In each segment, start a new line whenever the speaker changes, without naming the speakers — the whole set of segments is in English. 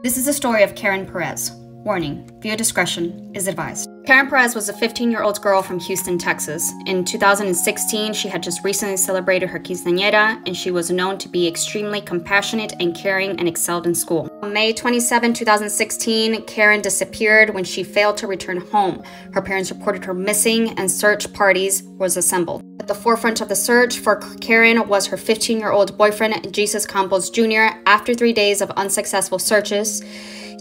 This is the story of Karen Perez. Warning, viewer discretion is advised. Karen Perez was a 15-year-old girl from Houston, Texas. In 2016, she had just recently celebrated her quinceañera, and she was known to be extremely compassionate and caring and excelled in school. On May 27, 2016, Karen disappeared when she failed to return home. Her parents reported her missing, and search parties was assembled. At the forefront of the search for Karen was her 15-year-old boyfriend, Jesus Campos Jr. After 3 days of unsuccessful searches,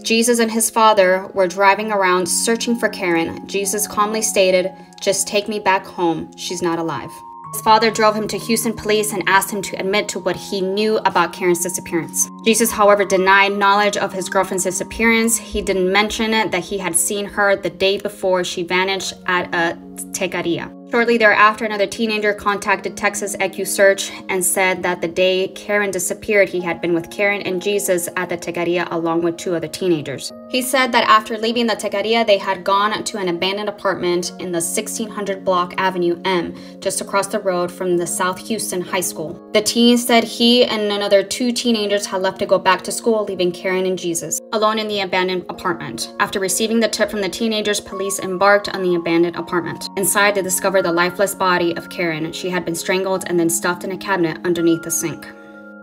Jesus and his father were driving around searching for Karen. Jesus calmly stated, "Just take me back home. She's not alive." His father drove him to Houston police and asked him to admit to what he knew about Karen's disappearance. Jesus, however, denied knowledge of his girlfriend's disappearance. He didn't mention that he had seen her the day before she vanished at a taqueria. Shortly thereafter, another teenager contacted Texas EcuSearch and said that the day Karen disappeared, he had been with Karen and Jesus at the taqueria along with 2 other teenagers. He said that after leaving the taqueria, they had gone to an abandoned apartment in the 1600 block Avenue M, just across the road from the South Houston High School. The teen said he and another 2 teenagers had left to go back to school, leaving Karen and Jesus alone in the abandoned apartment. After receiving the tip from the teenagers, police embarked on the abandoned apartment. Inside, they discovered the lifeless body of Karen. She had been strangled and then stuffed in a cabinet underneath the sink.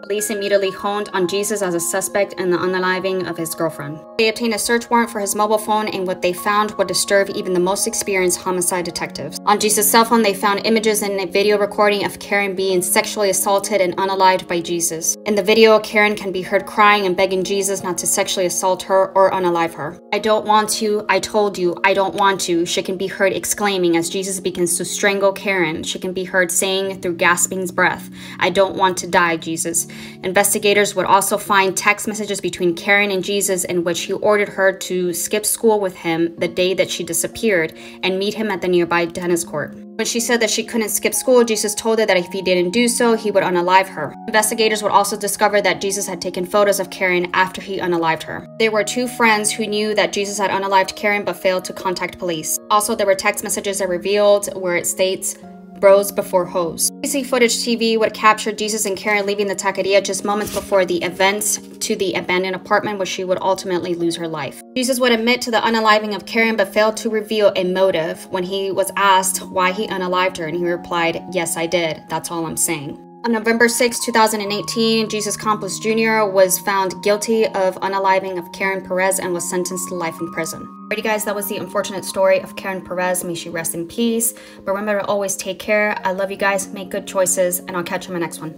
Police immediately honed on Jesus as a suspect in the unaliving of his girlfriend. They obtained a search warrant for his mobile phone, and what they found would disturb even the most experienced homicide detectives. On Jesus' cell phone, they found images and a video recording of Karen being sexually assaulted and unalived by Jesus. In the video, Karen can be heard crying and begging Jesus not to sexually assault her or unalive her. "I don't want to, I told you, I don't want to," she can be heard exclaiming as Jesus begins to strangle Karen. She can be heard saying through gasping breath, "I don't want to die, Jesus." Investigators would also find text messages between Karen and Jesus in which he ordered her to skip school with him the day that she disappeared and meet him at the nearby tennis court. When she said that she couldn't skip school, Jesus told her that if he didn't do so, he would unalive her. Investigators would also discover that Jesus had taken photos of Karen after he unalived her. There were 2 friends who knew that Jesus had unalived Karen but failed to contact police. Also, there were text messages that revealed where it states, "Bros before hoes." CC footage TV would capture Jesus and Karen leaving the taqueria just moments before the events to the abandoned apartment where she would ultimately lose her life. Jesus would admit to the unaliving of Karen but failed to reveal a motive when he was asked why he unalived her, and he replied, "Yes, I did. That's all I'm saying." On November 6, 2018, Jesus Campos Jr. was found guilty of unaliving of Karen Perez and was sentenced to life in prison. Alrighty guys, that was the unfortunate story of Karen Perez. May she rest in peace. But remember to always take care. I love you guys. Make good choices, and I'll catch you in my next one.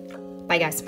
Bye guys.